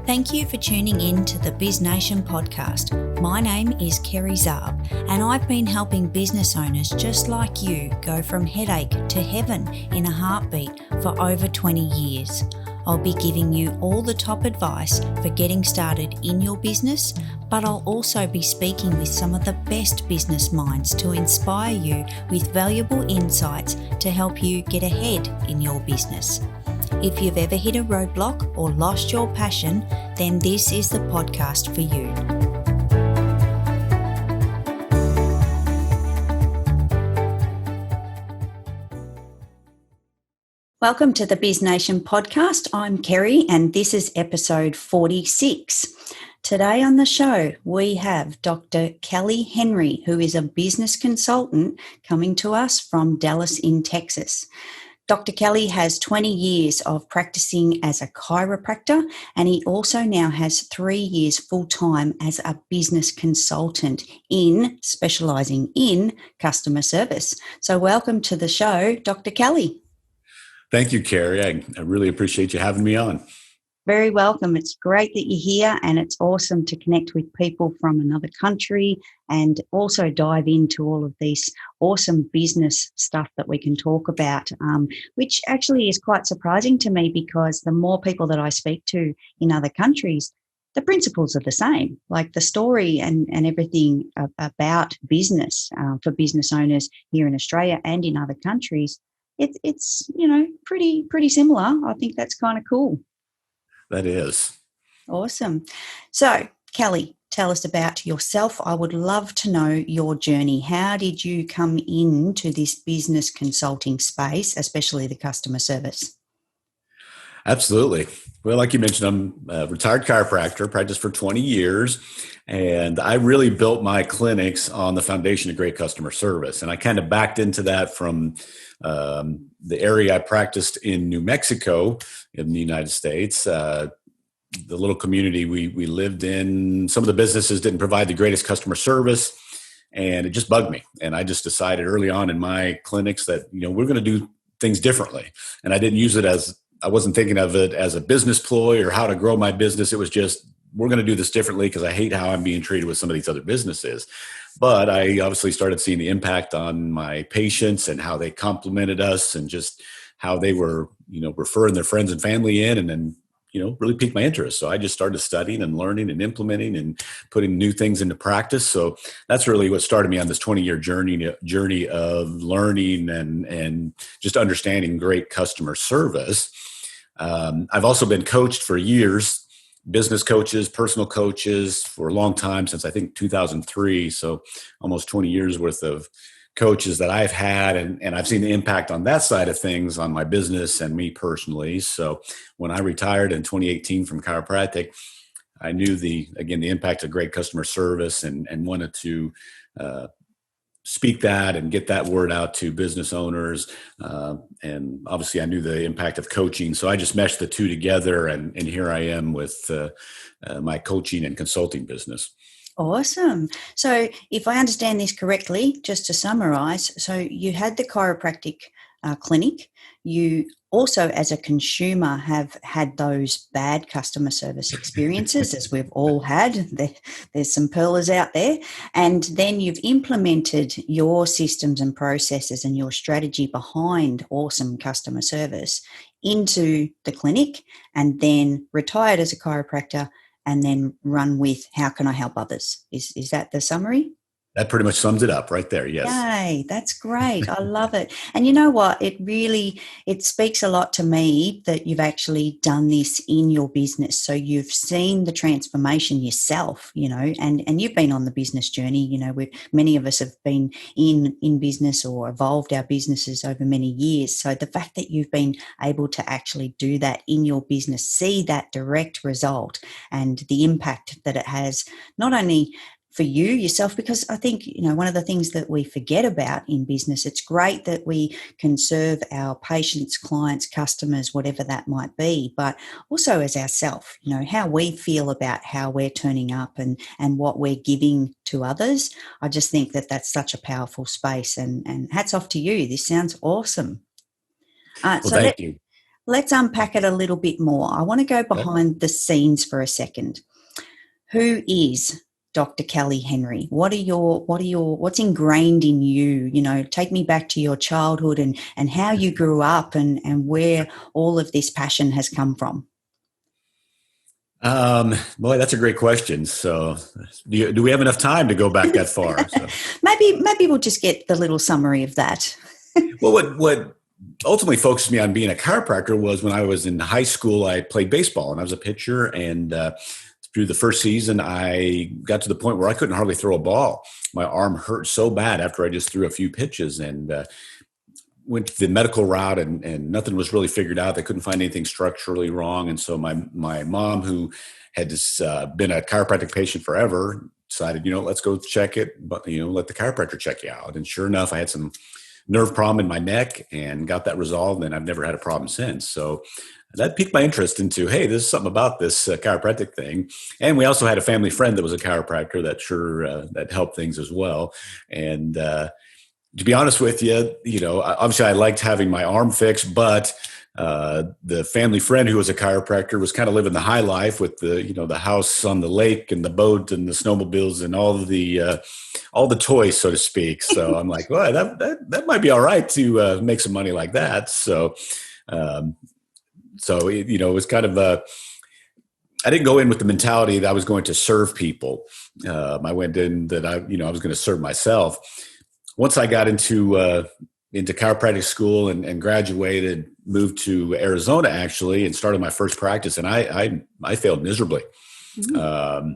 Thank you for tuning in to the BizNation podcast. My name is Kerry Zarb, and I've been helping business owners just like you go from headache to heaven in a heartbeat for over 20 years. I'll be giving you all the top advice for getting started in your business, but I'll also be speaking with some of the best business minds to inspire you with valuable insights to help you get ahead in your business. If you've ever hit a roadblock or lost your passion, then this is the podcast for you. Welcome to the BizNation podcast. I'm Kerry and this is episode 46. Today on the show, we have Dr. Kelly Henry, who is a business consultant coming to us from Dallas in Texas. Dr. Kelly has 20 years of practicing as a chiropractor, and he also now has 3 years full-time as a business consultant specialising in customer service. So welcome to the show, Dr. Kelly. Thank you, Kerry. I really appreciate you having me on. Very welcome. It's great that you're here, and it's awesome to connect with people from another country and also dive into all of this awesome business stuff that we can talk about, which actually is quite surprising to me because the more people that I speak to in other countries, the principles are the same, like the story and everything about business for business owners here in Australia and in other countries. It's pretty similar. I think that's kind of cool. That is. Awesome. So, Kelly, tell us about yourself. I would love to know your journey. How did you come into this business consulting space, especially the customer service? Absolutely. Well, like you mentioned, I'm a retired chiropractor, practiced for 20 years, and I really built my clinics on the foundation of great customer service. And I kind of backed into that from the area I practiced in New Mexico in the United States. The little community we lived in, some of the businesses didn't provide the greatest customer service, and it just bugged me. And I just decided early on in my clinics that, we're going to do things differently. And I wasn't thinking of it as a business ploy or how to grow my business. It was just, we're going to do this differently because I hate how I'm being treated with some of these other businesses. But I obviously started seeing the impact on my patients and how they complimented us and just how they were, referring their friends and family in, and then, really piqued my interest. So I just started studying and learning and implementing and putting new things into practice. So that's really what started me on this 20-year journey of learning and just understanding great customer service. I've also been coached for years, business coaches, personal coaches for a long time, since I think 2003. So almost 20 years worth of coaches that I've had, and I've seen the impact on that side of things on my business and me personally. So when I retired in 2018 from chiropractic, I knew the impact of great customer service and wanted to speak that and get that word out to business owners. And obviously I knew the impact of coaching. So I just meshed the two together, and here I am with my coaching and consulting business. Awesome. So if I understand this correctly, just to summarize, so you had the chiropractic clinic. You also, as a consumer, have had those bad customer service experiences, as we've all had. There's some pearlers out there. And then you've implemented your systems and processes and your strategy behind awesome customer service into the clinic, and then retired as a chiropractor, and then run with how can I help others? Is that the summary? That pretty much sums it up right there. Yes. Yay, that's great. I love it. And you know what? It speaks a lot to me that you've actually done this in your business. So you've seen the transformation yourself, and you've been on the business journey. Many of us have been in business or evolved our businesses over many years. So the fact that you've been able to actually do that in your business, see that direct result and the impact that it has, not only for you yourself, because I think, one of the things that we forget about in business, it's great that we can serve our patients, clients, customers, whatever that might be, but also as ourself, how we feel about how we're turning up and what we're giving to others. I just think that that's such a powerful space, and hats off to you. This sounds awesome. Thank you. let's unpack it a little bit more. I want to go Okay. behind the scenes for a second. Who is Dr. Kelly Henry? What's ingrained in you? You know, take me back to your childhood and how you grew up and where all of this passion has come from. Boy, that's a great question. So, do we have enough time to go back that far? So, Maybe we'll just get the little summary of that. well, what ultimately focused me on being a chiropractor was when I was in high school. I played baseball and I was a pitcher, and through the first season, I got to the point where I couldn't hardly throw a ball. My arm hurt so bad after I just threw a few pitches, and went the medical route, and nothing was really figured out. They couldn't find anything structurally wrong. And so my mom, who had just, been a chiropractic patient forever, decided, let's go check it, but, let the chiropractor check you out. And sure enough, I had some nerve problem in my neck and got that resolved. And I've never had a problem since. So that piqued my interest into, hey, there's something about this chiropractic thing. And we also had a family friend that was a chiropractor that helped things as well. And, to be honest with you, obviously I liked having my arm fixed, but the family friend who was a chiropractor was kind of living the high life with the house on the lake and the boat and the snowmobiles and all the toys, so to speak. So I'm like, well, that might be all right to make some money like that. So, it was kind of I didn't go in with the mentality that I was going to serve people. I went in that I was going to serve myself. Once I got into chiropractic school and graduated, moved to Arizona actually, and started my first practice, and I failed miserably. Mm-hmm.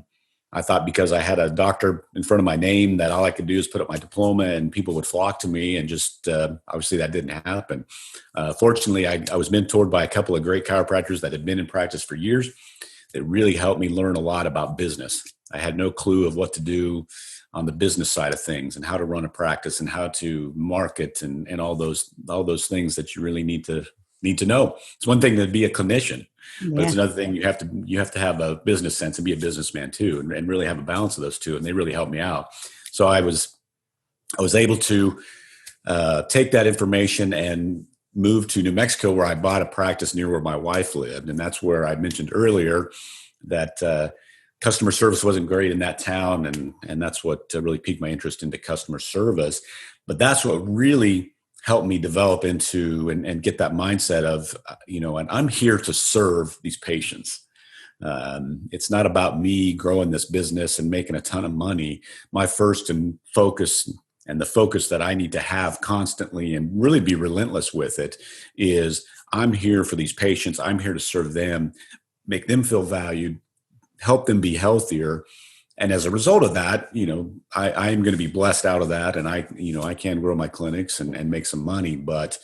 I thought because I had a doctor in front of my name that all I could do is put up my diploma and people would flock to me, and just obviously that didn't happen. Fortunately, I was mentored by a couple of great chiropractors that had been in practice for years that really helped me learn a lot about business. I had no clue of what to do on the business side of things and how to run a practice and how to market and all those things that you really need to know. It's one thing to be a clinician, but it's another thing you have to have a business sense and be a businessman too, and really have a balance of those two. And they really helped me out. So I was able to take that information and move to New Mexico, where I bought a practice near where my wife lived, and that's where I mentioned earlier that customer service wasn't great in that town, and that's what really piqued my interest into customer service. But that's what really helped me develop into and get that mindset of, and I'm here to serve these patients. It's not about me growing this business and making a ton of money. My first and focus, and the focus that I need to have constantly and really be relentless with it, is I'm here for these patients. I'm here to serve them, make them feel valued, help them be healthier. And as a result of that, I am going to be blessed out of that. And I can grow my clinics and make some money, but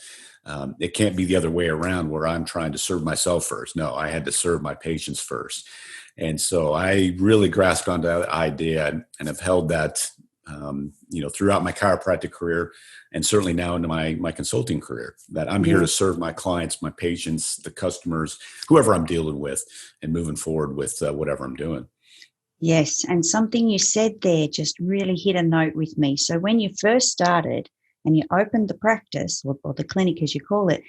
it can't be the other way around where I'm trying to serve myself first. No, I had to serve my patients first. And so I really grasped onto that idea and have held that, throughout my chiropractic career, and certainly now into my consulting career, that I'm here to serve my clients, my patients, the customers, whoever I'm dealing with, and moving forward with whatever I'm doing. Yes. And something you said there just really hit a note with me. So when you first started and you opened the practice or the clinic, as you call it,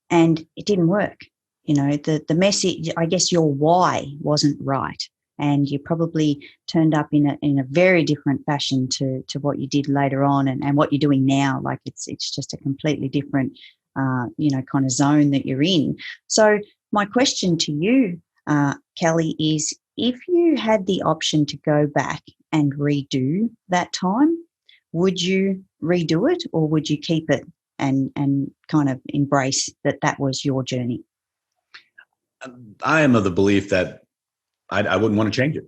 and it didn't work, the message, I guess your why wasn't right. And you probably turned up in a very different fashion to what you did later on and what you're doing now. Like it's just a completely different, kind of zone that you're in. So my question to you, Kelly, is if you had the option to go back and redo that time, would you redo it, or would you keep it and kind of embrace that was your journey? I am of the belief that I wouldn't want to change it.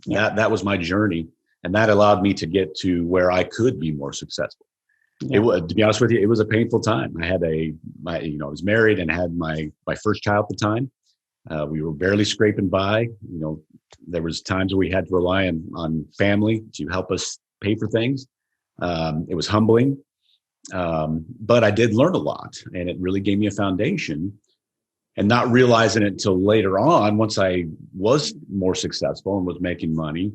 Yeah. That was my journey, and that allowed me to get to where I could be more successful. Yeah. To be honest with you, it was a painful time. I had I was married and had my first child at the time. We were barely scraping by. There was times where we had to rely on family to help us pay for things. It was humbling, but I did learn a lot, and it really gave me a foundation. And not realizing it until later on, once I was more successful and was making money,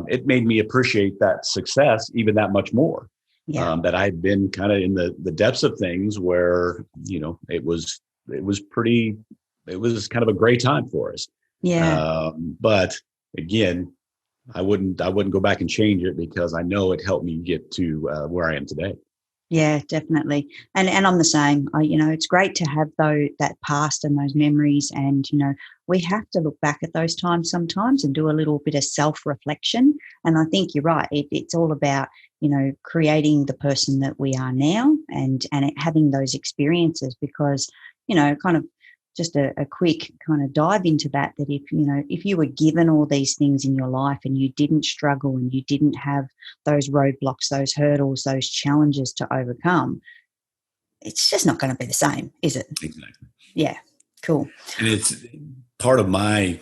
it made me appreciate that success even that much more. Yeah. That I'd been kind of in the depths of things where, it was it was pretty, it was kind of a great time for us. Yeah. But again, I wouldn't go back and change it because I know it helped me get to where I am today. Yeah, definitely. And I'm the same. It's great to have that past and those memories. And, we have to look back at those times sometimes and do a little bit of self-reflection. And I think you're right. It's all about, creating the person that we are now and having those experiences because, kind of just a quick kind of dive into that if you were given all these things in your life and you didn't struggle and you didn't have those roadblocks, those hurdles, those challenges to overcome, it's just not going to be the same, is it? Exactly. Yeah, cool. And it's part of my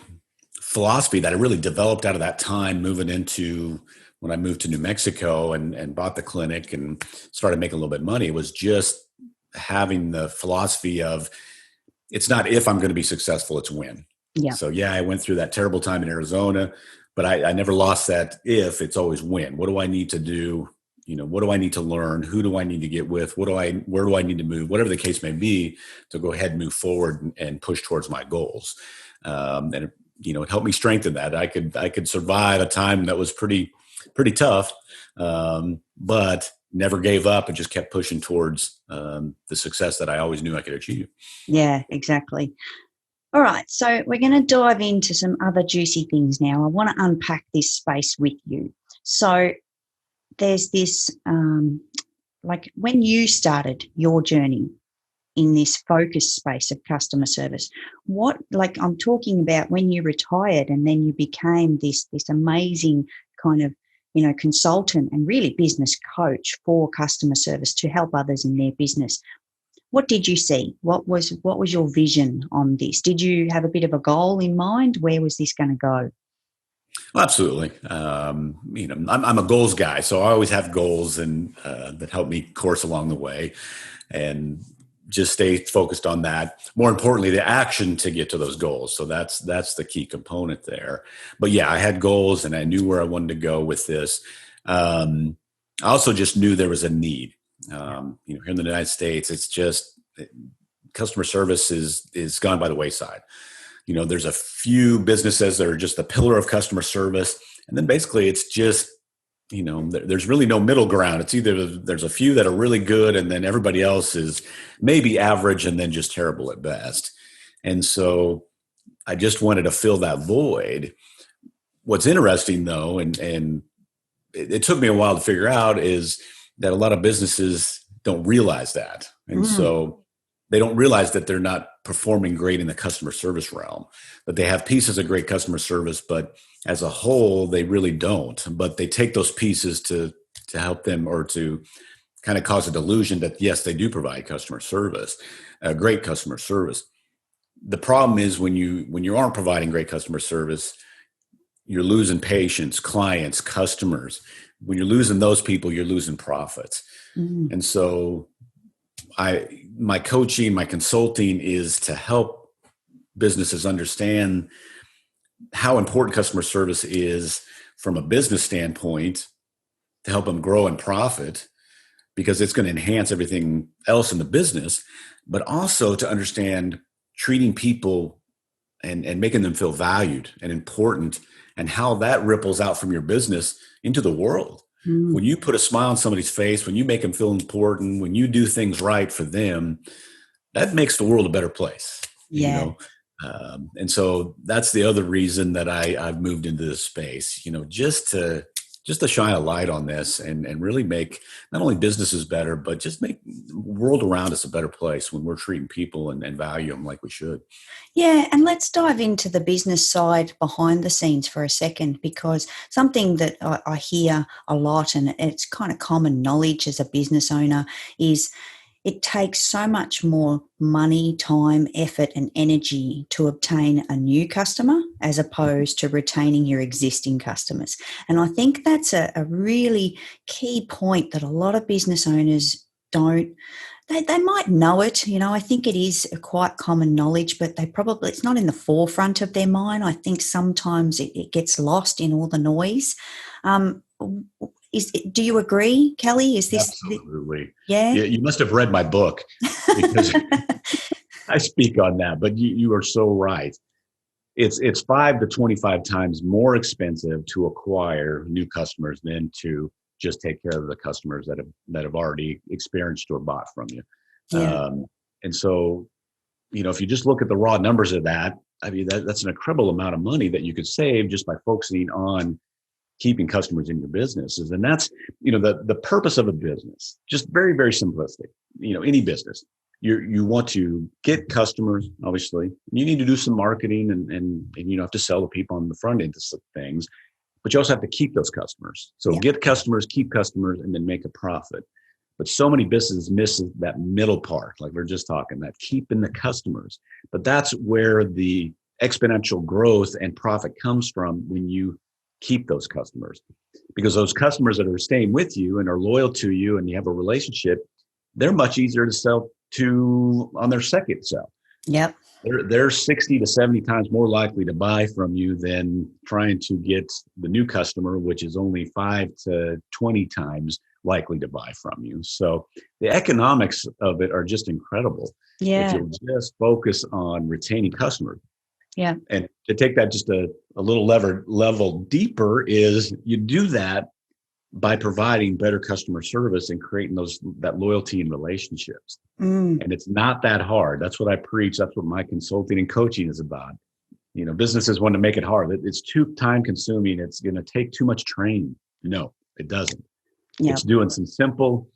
philosophy that I really developed out of that time moving into when I moved to New Mexico and bought the clinic and started making a little bit of money. It was just having the philosophy of it's not if I'm going to be successful, it's when. Yeah. So yeah, I went through that terrible time in Arizona, but I never lost that if. It's always when. What do I need to do? What do I need to learn? Who do I need to get with? Where do I need to move? Whatever the case may be, to go ahead and move forward and push towards my goals. And it helped me strengthen that. I could survive a time that was pretty tough, but never gave up and just kept pushing towards the success that I always knew I could achieve. Yeah, exactly. All right, so we're going to dive into some other juicy things now. I want to unpack this space with you. So there's this, like when you started your journey in this focused space of customer service, I'm talking about when you retired and then you became this amazing kind of, consultant and really business coach for customer service to help others in their business. What did you see? What was your vision on this? Did you have a bit of a goal in mind? Where was this going to go? Well, absolutely. I'm a goals guy, so I always have goals and that help me course along the way, and just stay focused on that. More importantly, the action to get to those goals. So that's the key component there. But yeah, I had goals and I knew where I wanted to go with this. I also just knew there was a need. Here in the United States, it's just customer service is gone by the wayside. There's a few businesses that are just the pillar of customer service. And then basically it's just, there's really no middle ground. It's either there's a few that are really good and then everybody else is maybe average and then just terrible at best. And so I just wanted to fill that void. What's interesting though, and it took me a while to figure out, is that a lot of businesses don't realize that. And so they don't realize that they're not performing great in the customer service realm, that they have pieces of great customer service, but as a whole, they really don't. But they take those pieces to help them or to kind of cause a delusion that, yes, they do provide customer service, great customer service. The problem is when you aren't providing great customer service, you're losing patients, clients, customers. When you're losing those people, you're losing profits. And so my coaching, my consulting is to help businesses understand how important customer service is from a business standpoint to help them grow and profit, because it's going to enhance everything else in the business, but also to understand treating people and making them feel valued and important, and how that ripples out from your business into the world. When you put a smile on somebody's face, when you make them feel important, when you do things right for them, that makes the world a better place. Yeah. And so that's the other reason that I've moved into this space, just to shine a light on this and really make not only businesses better, but just make the world around us a better place when we're treating people and value them like we should. Yeah, and let's dive into the business side behind the scenes for a second, because something that I hear a lot, and it's kind of common knowledge as a business owner, is it takes so much more money, time, effort, and energy to obtain a new customer as opposed to retaining your existing customers. And I think that's a really key point that a lot of business owners don't. They might know it, I think it is a quite common knowledge, but it's not in the forefront of their mind. I think sometimes it gets lost in all the noise. Do you agree, Kelly? Is this Absolutely? Yeah. You must have read my book, because I speak on that, but you are so right. It's 5 to 25 times more expensive to acquire new customers than to just take care of the customers that have already experienced or bought from you. Yeah. And so, if you just look at the raw numbers of that, I mean, that's an incredible amount of money that you could save just by focusing on keeping customers in your businesses. And that's, the purpose of a business, just very, very simplistic. Any business, you want to get customers, obviously. You need to do some marketing and you have to sell to people on the front end of things, but you also have to keep those customers. So get customers, keep customers, and then make a profit. But so many businesses miss that middle part, like we're just talking, that keeping the customers. But that's where the exponential growth and profit comes from when you keep those customers. Because those customers that are staying with you and are loyal to you and you have a relationship, they're much easier to sell to on their second sell. Yep. They're 60 to 70 times more likely to buy from you than trying to get the new customer, which is only 5 to 20 times likely to buy from you. So the economics of it are just incredible. Yeah. If you'll just focus on retaining customers. Yeah. And to take that just a little level deeper is you do that by providing better customer service and creating that loyalty and relationships. And it's not that hard. That's what I preach. That's what my consulting and coaching is about. Businesses want to make it hard. It's too time consuming. It's going to take too much training. No, it doesn't. Yep. It's doing some simple,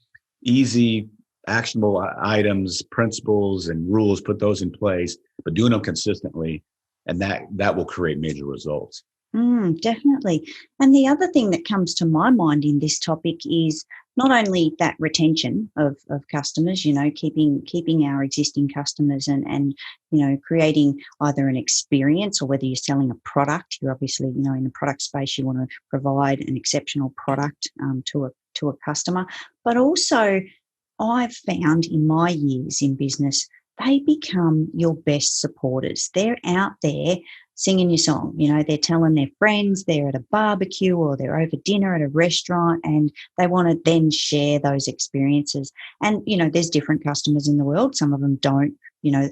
easy, actionable items, principles, and rules, put those in place, but doing them consistently. And that will create major results. Definitely. And the other thing that comes to my mind in this topic is not only that retention of customers, keeping our existing customers and creating either an experience or whether you're selling a product. You're obviously, in the product space, you want to provide an exceptional product to a customer. But also, I've found in my years in business, they become your best supporters. They're out there singing your song. They're telling their friends, they're at a barbecue or they're over dinner at a restaurant, and they want to then share those experiences. And, there's different customers in the world. Some of them don't,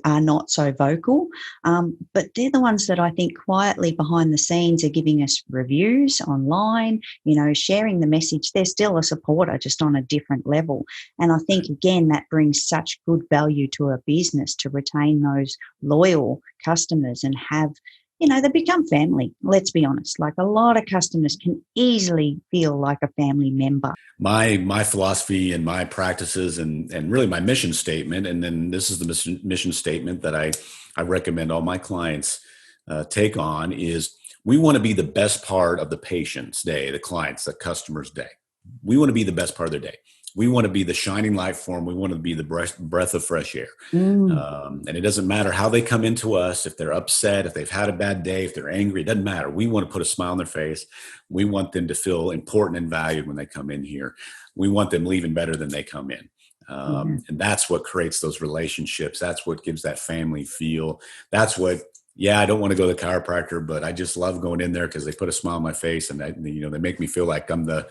are not so vocal. But they're the ones that I think quietly behind the scenes are giving us reviews online, sharing the message. They're still a supporter, just on a different level. And I think, again, that brings such good value to a business to retain those loyal customers and have, they become family. Let's be honest. Like, a lot of customers can easily feel like a family member. My philosophy and my practices and really my mission statement, and then this is the mission statement that I recommend all my clients take on, is we want to be the best part of the patient's day, the client's, the customer's day. We want to be the best part of their day. We want to be the shining light for them. We want to be the breath of fresh air. And it doesn't matter how they come into us, if they're upset, if they've had a bad day, if they're angry, it doesn't matter. We want to put a smile on their face. We want them to feel important and valued when they come in here. We want them leaving better than they come in. And that's what creates those relationships. That's what gives that family feel. That's what, I don't want to go to the chiropractor, but I just love going in there because they put a smile on my face and they make me feel like I'm the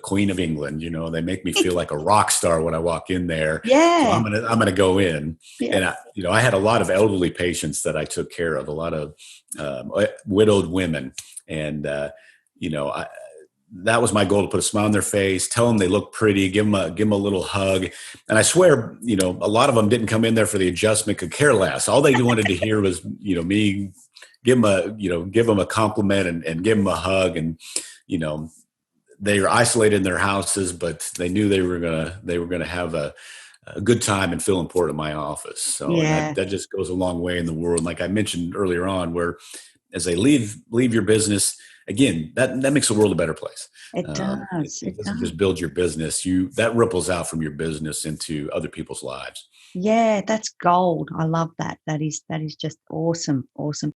Queen of England. They make me feel like a rock star when I walk in there. Yeah. So I'm gonna go in. Yeah. And I had a lot of elderly patients that I took care of, a lot of widowed women, and that was my goal, to put a smile on their face, tell them they look pretty, give them a little hug. And I swear, a lot of them didn't come in there for the adjustment, could care less. All they wanted to hear was, me give them a compliment and give them a hug. And, they were isolated in their houses, but they knew they were going to have a good time and feel important in my office. So that just goes a long way in the world. Like I mentioned earlier on, where as they leave your business, again, that makes the world a better place. It does. It doesn't just build your business. That ripples out from your business into other people's lives. Yeah, that's gold. I love that. That is just awesome. Awesome.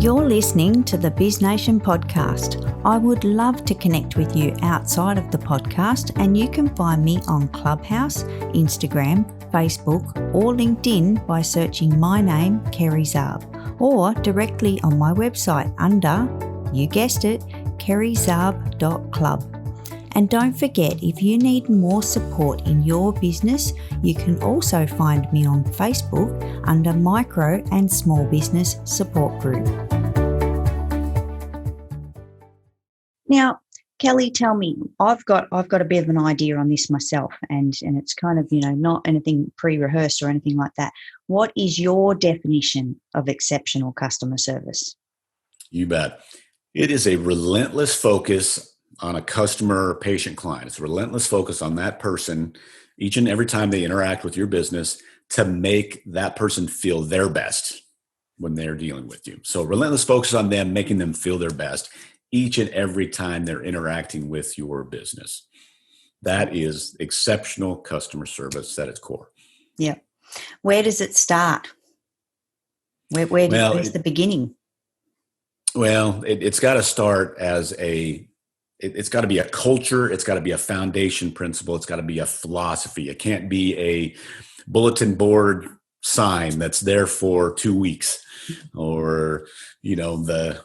You're listening to the BizNation podcast. I would love to connect with you outside of the podcast, and you can find me on Clubhouse, Instagram, Facebook, or LinkedIn by searching my name, Kerry Zarb, or directly on my website under, you guessed it, kerryzarb.club. And don't forget, if you need more support in your business, you can also find me on Facebook under Micro and Small Business Support Group. Now, Kelly, tell me, I've got a bit of an idea on this myself, and it's kind of, not anything pre-rehearsed or anything like that. What is your definition of exceptional customer service? You bet. It is a relentless focus on a customer or patient client. It's a relentless focus on that person each and every time they interact with your business to make that person feel their best when they're dealing with you. So relentless focus on them, making them feel their best each and every time they're interacting with your business. That is exceptional customer service at its core. Yeah. Where does it start? Where's the beginning? Well, it's got to start as it's got to be a culture. It's got to be a foundation principle. It's got to be a philosophy. It can't be a bulletin board sign that's there for 2 weeks, or the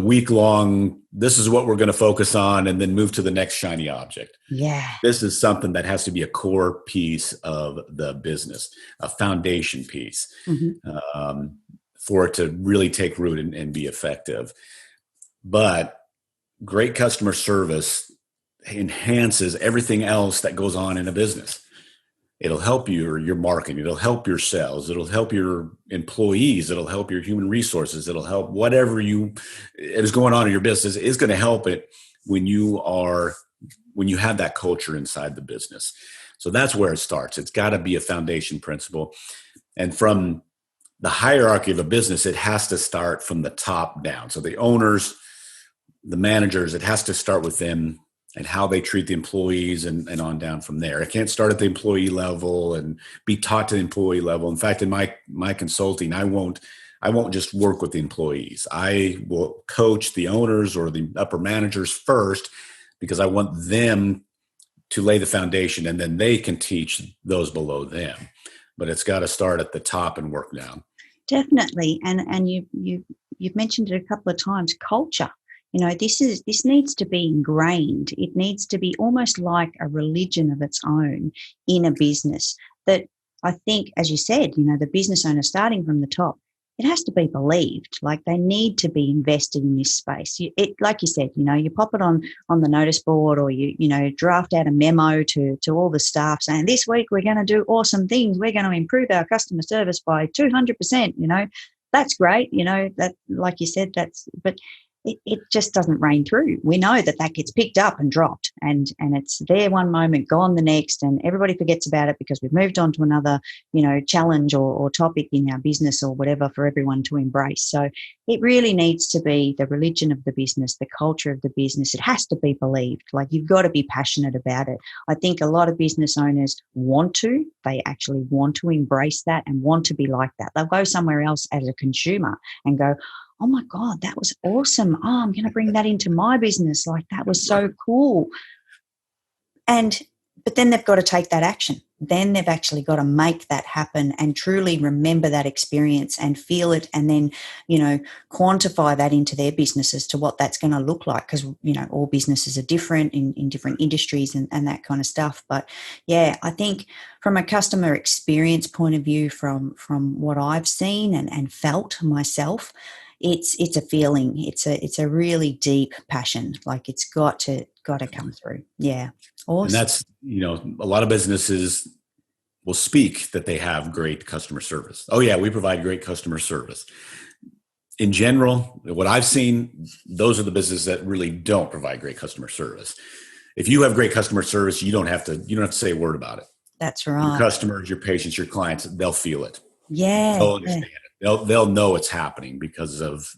week long, this is what we're going to focus on, and then move to the next shiny object. Yeah. This is something that has to be a core piece of the business, a foundation piece, for it to really take root and be effective. But great customer service enhances everything else that goes on in a business. It'll help your marketing. It'll help your sales. It'll help your employees. It'll help your human resources. It'll help whatever is going on in your business is going to help it when you have that culture inside the business. So that's where it starts. It's got to be a foundation principle. And from the hierarchy of a business, it has to start from the top down. So the owners, the managers, it has to start with them and how they treat the employees and on down from there. It can't start at the employee level and be taught to the employee level. In fact, in my consulting, I won't just work with the employees. I will coach the owners or the upper managers first, because I want them to lay the foundation, and then they can teach those below them. But it's got to start at the top and work down. Definitely. And you've mentioned it a couple of times, culture. This needs to be ingrained. It needs to be almost like a religion of its own in a business, that I think, as you said, the business owner starting from the top, it has to be believed. Like, they need to be invested in this space. Like you said, you pop it on the notice board, or you draft out a memo to all the staff saying, this week we're going to do awesome things. We're going to improve our customer service by 200%. That's great. That, like you said, but it just doesn't rain through. We know that gets picked up and dropped, and it's there one moment, gone the next, and everybody forgets about it because we've moved on to another, challenge or topic in our business or whatever for everyone to embrace. So it really needs to be the religion of the business, the culture of the business. It has to be believed. Like, you've got to be passionate about it. I think a lot of business owners they actually want to embrace that and want to be like that. They'll go somewhere else as a consumer and go, oh my God, that was awesome. Oh, I'm going to bring that into my business. Like, that was so cool. But then they've got to take that action. Then they've actually got to make that happen and truly remember that experience and feel it, and then, quantify that into their business as to what that's going to look like. Because, all businesses are different in different industries and that kind of stuff. But yeah, I think from a customer experience point of view, from what I've seen and felt myself, it's a feeling. It's a really deep passion. Like, it's got to come through. Yeah. Awesome. And that's, a lot of businesses will speak that they have great customer service. Oh yeah, we provide great customer service. In general, what I've seen, those are the businesses that really don't provide great customer service. If you have great customer service, you don't have to say a word about it. That's right. Your customers, your patients, your clients, they'll feel it. Yeah. They'll understand it. They'll know it's happening because of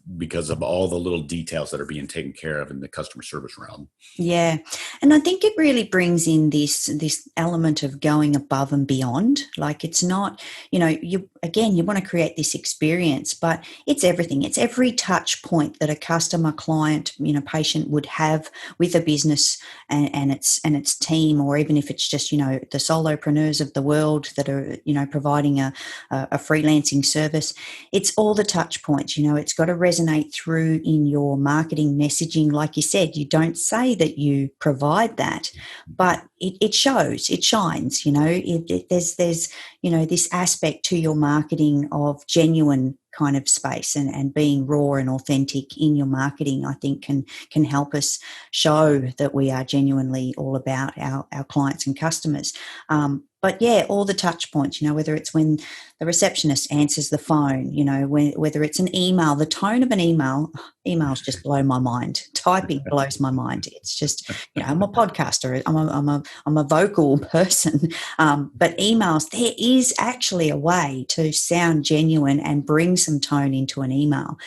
all the little details that are being taken care of in the customer service realm. Yeah. And I think it really brings in this element of going above and beyond. Like, it's not, you want to create this experience, but it's everything. It's every touch point that a customer, client, patient would have with a business and its team, or even if it's just, the solopreneurs of the world that are, providing a freelancing service. it's all the touch points. It's got to resonate through in your marketing messaging. Like you said, you don't say that you provide that, but it shows, it shines. There's this aspect to your marketing of genuine kind of space, and being raw and authentic in your marketing, I think can help us show that we are genuinely all about our clients and customers. But yeah, all the touch points, whether it's when the receptionist answers the phone, whether it's an email, the tone of an emails just blow my mind. Typing blows my mind. It's just, I'm a podcaster. I'm a vocal person. But emails, there is actually a way to sound genuine and bring some tone into an email,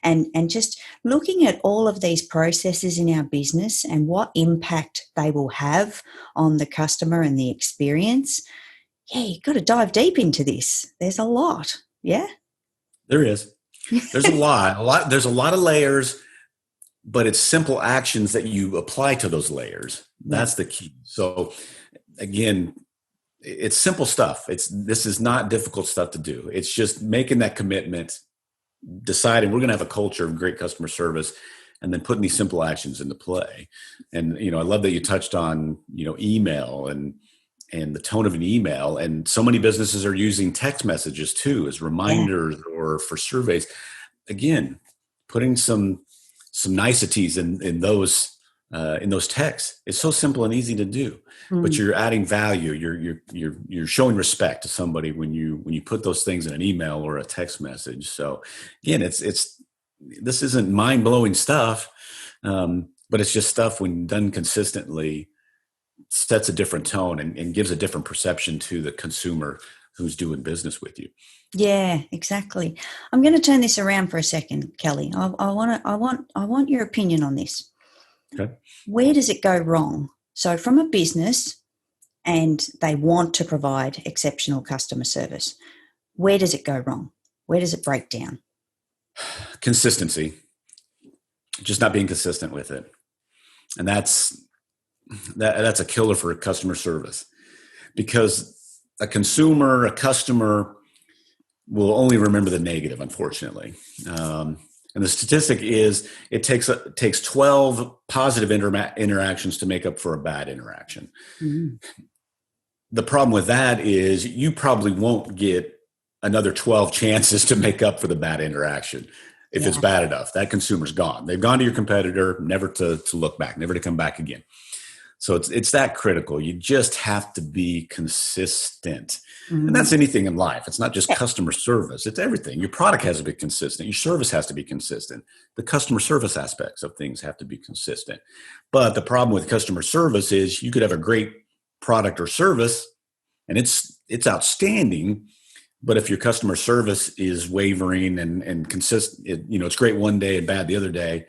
and just looking at all of these processes in our business and what impact they will have on the customer and the experience. Yeah, you've got to dive deep into this. There's a lot. Yeah. There is. There's a lot. There's a lot of layers, but it's simple actions that you apply to those layers. That's the key. So again, it's simple stuff. This is not difficult stuff to do. It's just making that commitment, deciding we're going to have a culture of great customer service, and then putting these simple actions into play. And, I love that you touched on, email and the tone of an email. And so many businesses are using text messages too, as reminders or for surveys. Again, putting some niceties in those texts. It's so simple and easy to do, but you're adding value. You're showing respect to somebody when you put those things in an email or a text message. So again, this isn't mind blowing stuff, but it's just stuff when done consistently sets a different tone and gives a different perception to the consumer who's doing business with you. Yeah, exactly. I'm going to turn this around for a second, Kelly. I want your opinion on this. Okay. Where does it go wrong? So from a business, and they want to provide exceptional customer service, where does it go wrong? Where does it break down? Consistency. Just not being consistent with it. And that's a killer for customer service, because a customer will only remember the negative, unfortunately. And the statistic is it takes 12 positive interactions to make up for a bad interaction. Mm-hmm. The problem with that is you probably won't get another 12 chances to make up for the bad interaction. If it's bad enough, that consumer's gone. They've gone to your competitor, never to look back, never to come back again. So it's that critical. You just have to be consistent. Mm-hmm. And that's anything in life. It's not just customer service. It's everything. Your product has to be consistent. Your service has to be consistent. The customer service aspects of things have to be consistent. But the problem with customer service is you could have a great product or service and it's outstanding. But if your customer service is wavering and consistent, it's great one day and bad the other day,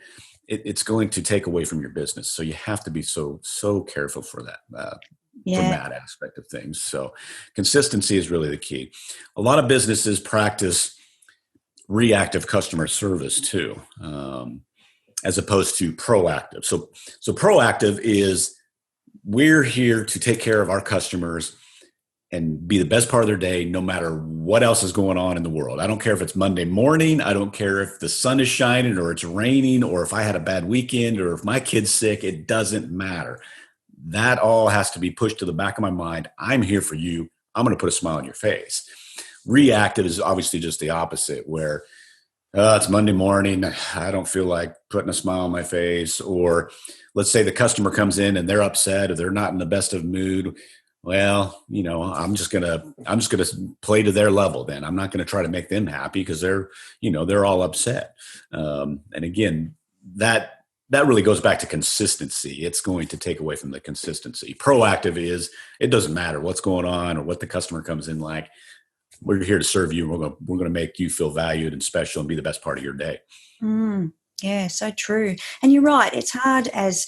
it's going to take away from your business. So you have to be so careful for that, from that aspect of things. So consistency is really the key. A lot of businesses practice reactive customer service too, as opposed to proactive. So proactive is we're here to take care of our customers and be the best part of their day, no matter what else is going on in the world. I don't care if it's Monday morning. I don't care if the sun is shining or it's raining or if I had a bad weekend or if my kid's sick. It doesn't matter. That all has to be pushed to the back of my mind. I'm here for you. I'm going to put a smile on your face. Reactive is obviously just the opposite, where it's Monday morning. I don't feel like putting a smile on my face. Or let's say the customer comes in and they're upset or they're not in the best of mood. Well, I'm just gonna play to their level. Then I'm not gonna try to make them happy because they're all upset. And again, that really goes back to consistency. It's going to take away from the consistency. Proactive is it doesn't matter what's going on or what the customer comes in like. We're here to serve you. We're gonna make you feel valued and special and be the best part of your day. Yeah, so true. And you're right. It's hard as,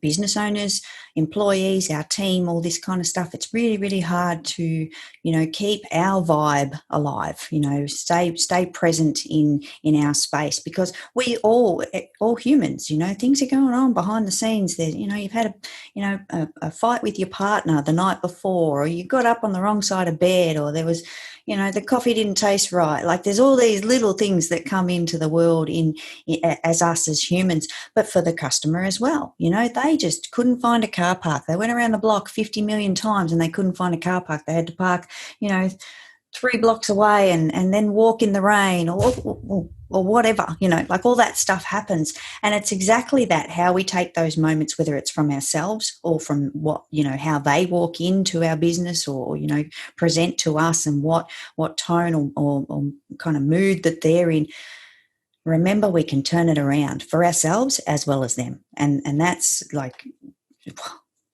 business owners, employees, our team, all this kind of stuff. It's really, really hard to, keep our vibe alive, stay present in our space, because we all humans, things are going on behind the scenes there. You've had a fight with your partner the night before, or you got up on the wrong side of bed, or there was, the coffee didn't taste right. Like there's all these little things that come into the world as us as humans, but for the customer as well. They just couldn't find a car park. They went around the block 50 million times and they couldn't find a car park. They had to park, 3 blocks away and then walk in the rain or whatever, like all that stuff happens. And it's exactly that, how we take those moments, whether it's from ourselves or from what, how they walk into our business or, present to us, and what tone or kind of mood that they're in. Remember, we can turn it around for ourselves as well as them. And that's like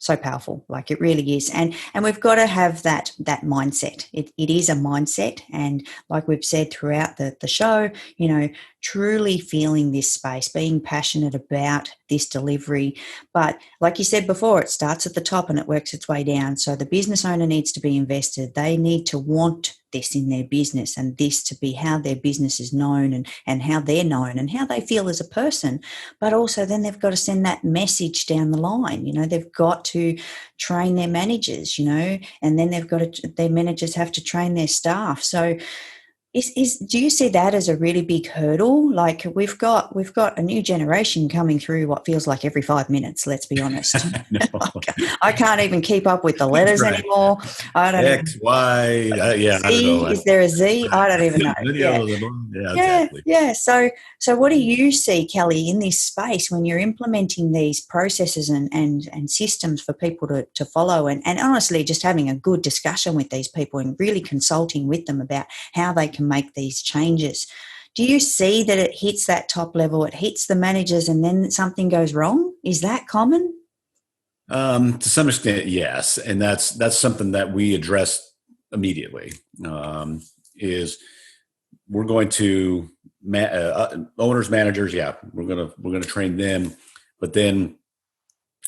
so powerful. Like it really is. And we've got to have that mindset. It is a mindset. And like we've said throughout the show, truly feeling this space, being passionate about this delivery. But like you said before, it starts at the top and it works its way down. So the business owner needs to be invested. They need to want this in their business, and this to be how their business is known and how they're known and how they feel as a person. But also then they've got to send that message down the line. They've got to train their managers, and then their managers have to train their staff. So do you see that as a really big hurdle? Like we've got a new generation coming through what feels like every 5 minutes, let's be honest. Like, I can't even keep up with the letters anymore. I don't X, Y, yeah, Z, I don't know. is there a Z? I don't even know. Yeah, exactly. Yeah. So what do you see, Kelly, in this space when you're implementing these processes and systems for people to follow, and honestly just having a good discussion with these people and really consulting with them about how they can make these changes? Do you see that it hits that top level, it hits the managers, and then something goes wrong? Is that common? To some extent, yes, and that's something that we address immediately. Is we're going to owners, managers, yeah, we're gonna train them, but then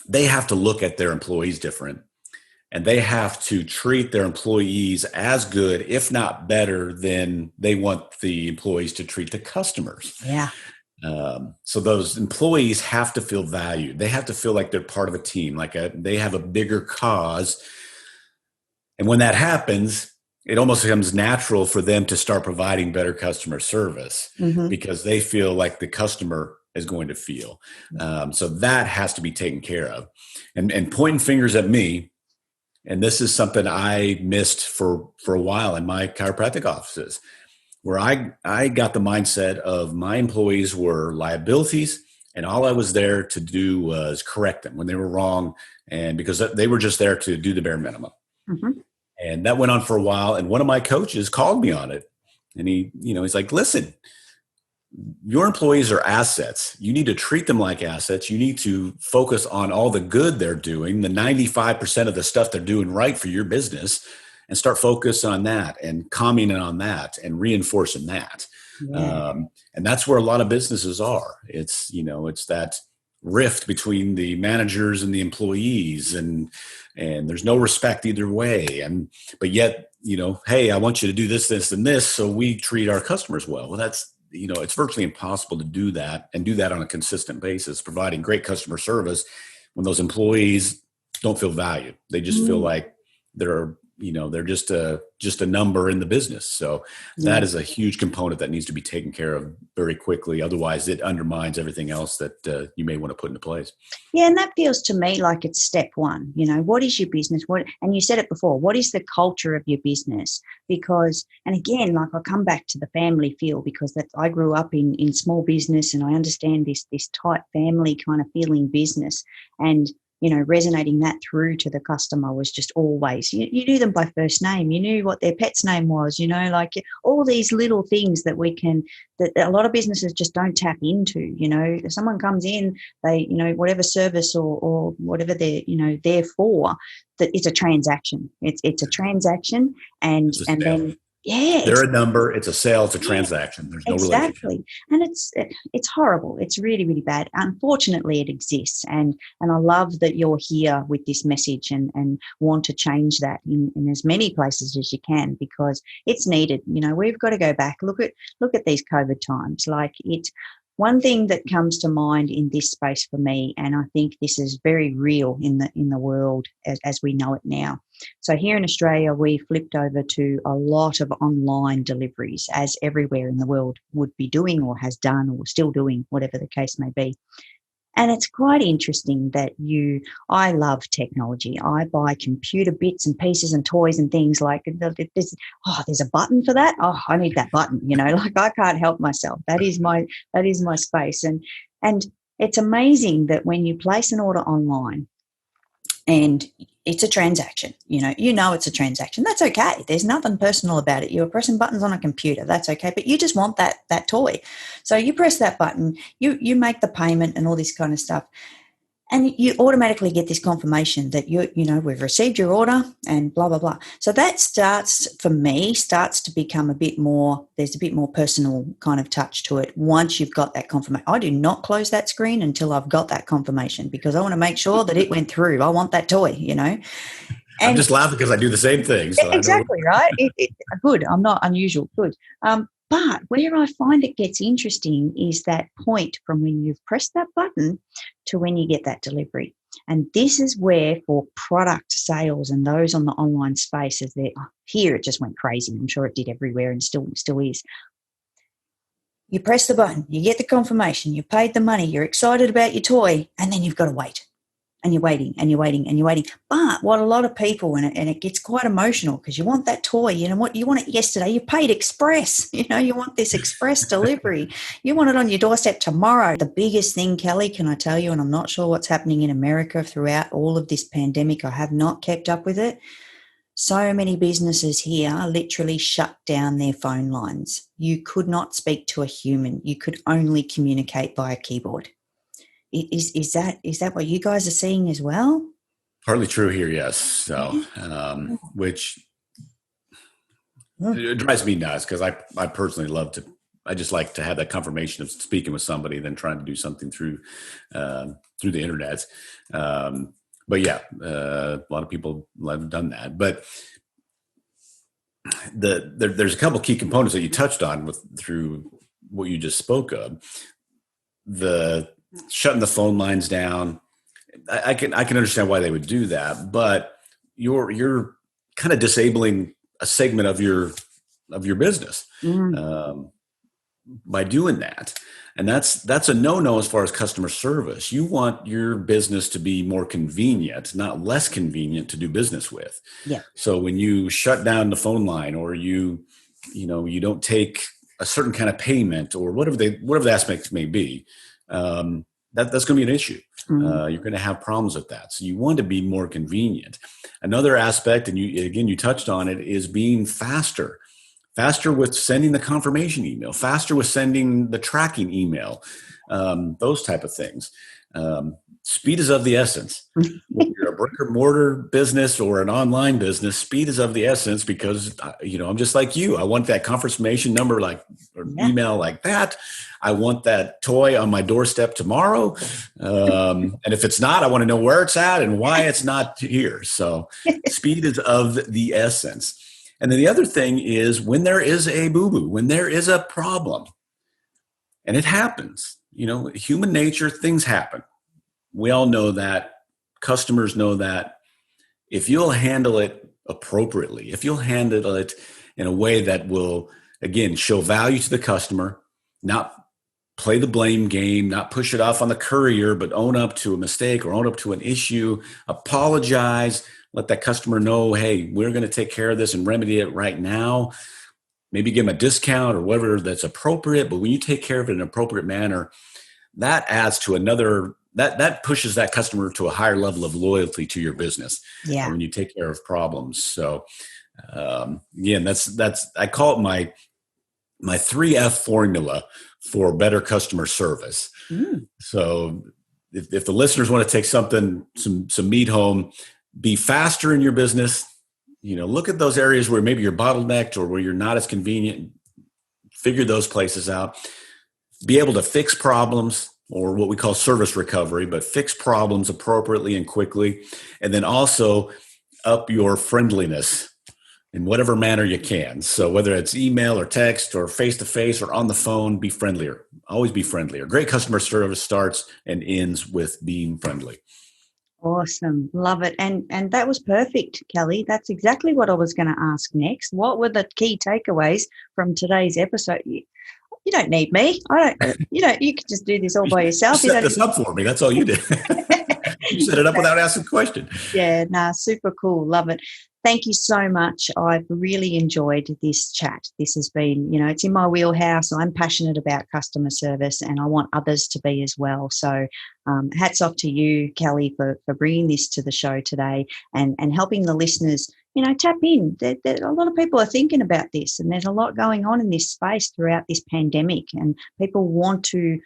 they have to look at their employees different. And they have to treat their employees as good, if not better, than they want the employees to treat the customers. Yeah. So those employees have to feel valued. They have to feel like they're part of a team, they have a bigger cause. And when that happens, it almost becomes natural for them to start providing better customer service because they feel like the customer is going to feel. So that has to be taken care of. And pointing fingers at me, and this is something I missed for a while in my chiropractic offices, where I got the mindset of my employees were liabilities, and all I was there to do was correct them when they were wrong, and because they were just there to do the bare minimum. And that went on for a while, and one of my coaches called me on it, and he's like, listen, your employees are assets. You need to treat them like assets. You need to focus on all the good they're doing, the 95% of the stuff they're doing right for your business, and start focus on that and commenting on that and reinforcing that. Yeah. And that's where a lot of businesses are. It's that rift between the managers and the employees, and there's no respect either way. But yet, hey, I want you to do this, this, and this, so we treat our customers well. Well, that's, it's virtually impossible to do that and do that on a consistent basis, providing great customer service when those employees don't feel valued. They just feel like they're just a number in the business. So that is a huge component that needs to be taken care of very quickly. Otherwise, it undermines everything else that you may want to put into place. Yeah, and that feels to me like it's step one. What is your business? And you said it before, what is the culture of your business? Because, and again, like I'll come back to the family feel, because I grew up in small business, and I understand this tight family kind of feeling business. And resonating that through to the customer was just always, you knew them by first name, you knew what their pet's name was, like all these little things that that a lot of businesses just don't tap into. If someone comes in, they, whatever service or whatever they're, there for, that it's a transaction. It's a transaction, and then. Yeah, they're a number. It's a sale. It's a transaction. There's no relationship. And it's horrible. It's really, really bad. Unfortunately, it exists, and I love that you're here with this message and want to change that in as many places as you can, because it's needed. We've got to go back. Look at these COVID times. Like one thing that comes to mind in this space for me, and I think this is very real in the world as we know it now, So here in Australia, we flipped over to a lot of online deliveries, as everywhere in the world would be doing or has done or still doing, whatever the case may be. And it's quite interesting that I love technology. I buy computer bits and pieces and toys and things like there's a button for that. Oh, I need that button, like I can't help myself. That is my space. And it's amazing that when you place an order online, and it's a transaction, it's a transaction. That's okay. There's nothing personal about it. You're pressing buttons on a computer. That's okay. But you just want that toy. So you press that button, you make the payment and all this kind of stuff. And you automatically get this confirmation that we've received your order and blah, blah, blah. So that starts to become there's a bit more personal kind of touch to it once you've got that confirmation. I do not close that screen until I've got that confirmation because I want to make sure that it went through. I want that toy, And I'm just laughing because I do the same thing. So exactly, right? Good. I'm not unusual. Good. But where I find it gets interesting is that point from when you've pressed that button to when you get that delivery. And this is where for product sales and those on the online space, here it just went crazy. I'm sure it did everywhere and still is. You press the button, you get the confirmation, you paid the money, you're excited about your toy, and then you've got to wait. And you're waiting and you're waiting and you're waiting. But what a lot of people, and it gets quite emotional because you want that toy, you want it yesterday. You paid express, you want this express delivery. You want it on your doorstep tomorrow. The biggest thing, Kelly, can I tell you, and I'm not sure what's happening in America throughout all of this pandemic. I have not kept up with it. So many businesses here literally shut down their phone lines. You could not speak to a human. You could only communicate via keyboard. Is that what you guys are seeing as well? Partly true here, yes. So, which it drives me nuts because I personally I just like to have that confirmation of speaking with somebody than trying to do something through the internet. But yeah, a lot of people have done that. But there's a couple key components that you touched on through what you just spoke of. The shutting the phone lines down. I can understand why they would do that, but you're kind of disabling a segment of your business by doing that, and that's a no-no as far as customer service. You want your business to be more convenient, not less convenient to do business with. Yeah. So when you shut down the phone line, or you don't take a certain kind of payment, or whatever the aspect may be, that's going to be an issue. You're going to have problems with that. So you want to be more convenient. Another aspect, and you touched on it, is being faster with sending the confirmation email, faster with sending the tracking email, those type of things. Speed is of the essence. Whether you're a brick or mortar business or an online business, speed is of the essence because, I'm just like you. I want that confirmation number email like that. I want that toy on my doorstep tomorrow. And if it's not, I want to know where it's at and why it's not here. So speed is of the essence. And then the other thing is when there is a boo-boo, when there is a problem, and it happens, human nature, things happen. We all know that. Customers know that. If you'll handle it appropriately, if you'll handle it in a way that will, again, show value to the customer, not play the blame game, not push it off on the courier, but own up to a mistake or own up to an issue, apologize, let that customer know, hey, we're going to take care of this and remedy it right now. Maybe give them a discount or whatever that's appropriate. But when you take care of it in an appropriate manner, that adds to that pushes that customer to a higher level of loyalty to your business. Yeah. When you take care of problems. So again, that's I call it my 3F formula for better customer service. So if the listeners want to take some meat home, be faster in your business, look at those areas where maybe you're bottlenecked or where you're not as convenient, figure those places out, be able to fix problems, or what we call service recovery, but fix problems appropriately and quickly. And then also up your friendliness in whatever manner you can. So whether it's email or text or face-to-face or on the phone, be friendlier. Always be friendlier. Great customer service starts and ends with being friendly. Awesome. Love it. And that was perfect, Kelly. That's exactly what I was going to ask next. What were the key takeaways from today's episode? You don't need me. I don't, you can just do this all by You yourself. You set don't this up for me. That's all you did. You set it up without asking a question. Yeah, super cool. Love it. Thank you so much. I've really enjoyed this chat. This has been, it's in my wheelhouse. I'm passionate about customer service and I want others to be as well. So hats off to you, Kelly, for bringing this to the show today and helping the listeners, tap in. A lot of people are thinking about this and there's a lot going on in this space throughout this pandemic and people want to,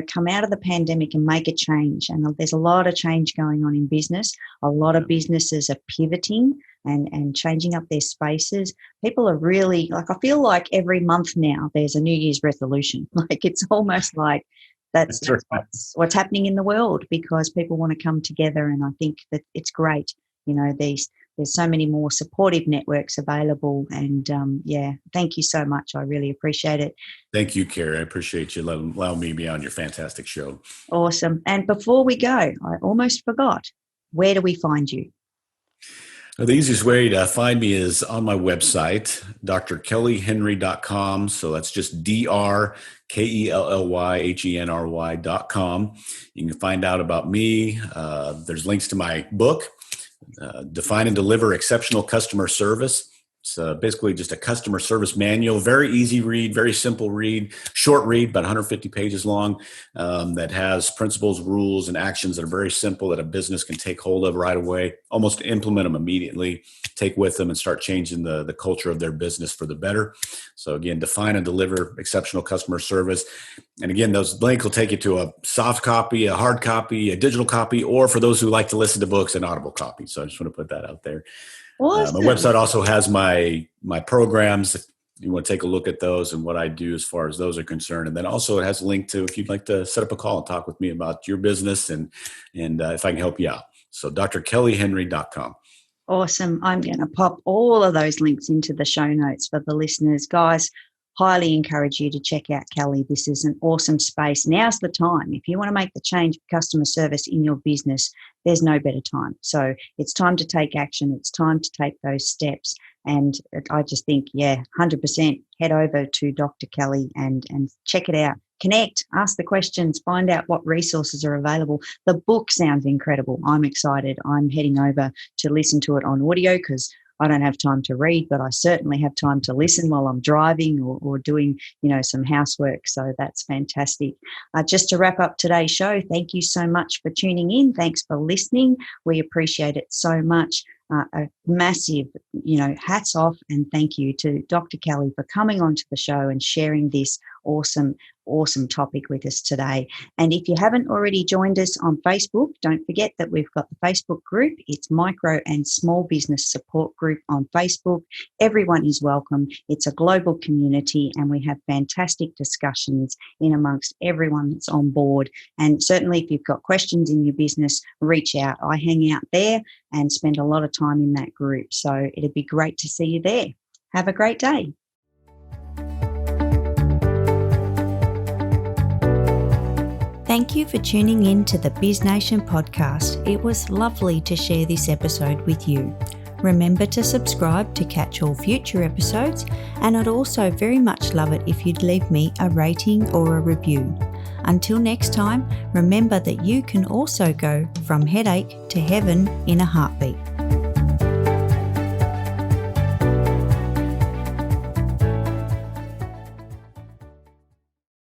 come out of the pandemic and make a change. And there's a lot of change going on in business. A lot of businesses are pivoting and changing up their spaces. People are really, I feel like every month now there's a New Year's resolution. Like it's almost like that's what's happening in the world because people want to come together. And I think that it's great. There's so many more supportive networks available. And thank you so much. I really appreciate it. Thank you, Carrie. I appreciate you allowing me to be on your fantastic show. Awesome. And before we go, I almost forgot. Where do we find you? The easiest way to find me is on my website, drkellyhenry.com. So that's just drkellyhenry.com. You can find out about me. There's links to my book, Define and Deliver Exceptional Customer Service. It's basically just a customer service manual, very easy read, very simple read, short read, about 150 pages long, that has principles, rules, and actions that are very simple that a business can take hold of right away, almost implement them immediately, take with them and start changing the culture of their business for the better. So again, Define and Deliver Exceptional Customer Service. And again, those links will take you to a soft copy, a hard copy, a digital copy, or for those who like to listen to books, an audible copy. So I just want to put that out there. Awesome. My website also has my programs. If you want to take a look at those and what I do as far as those are concerned. And then also it has a link to if you'd like to set up a call and talk with me about your business and if I can help you out. So drkellyhenry.com. Awesome. I'm going to pop all of those links into the show notes for the listeners. Guys, highly encourage you to check out Kelly. This is an awesome space. Now's the time. If you want to make the change for customer service in your business, there's no better time. So it's time to take action. It's time to take those steps. And I just think, 100% head over to Dr. Kelly and check it out. Connect, ask the questions, find out what resources are available. The book sounds incredible. I'm excited. I'm heading over to listen to it on audio because I don't have time to read, but I certainly have time to listen while I'm driving or doing, some housework. So that's fantastic. Just to wrap up today's show, thank you so much for tuning in. Thanks for listening. We appreciate it so much. A massive, hats off and thank you to Dr. Kelly for coming onto the show and sharing this awesome topic with us today. And if you haven't already joined us on Facebook, don't forget that we've got the Facebook group. It's Micro and Small Business Support Group on Facebook. Everyone is welcome. It's a global community and we have fantastic discussions in amongst everyone that's on board. And certainly if you've got questions in your business, reach out. I hang out there and spend a lot of time in that group. So it'd be great to see you there. Have a great day. Thank you for tuning in to the BizNation podcast. It was lovely to share this episode with you. Remember to subscribe to catch all future episodes, and I'd also very much love it if you'd leave me a rating or a review. Until next time, remember that you can also go from headache to heaven in a heartbeat.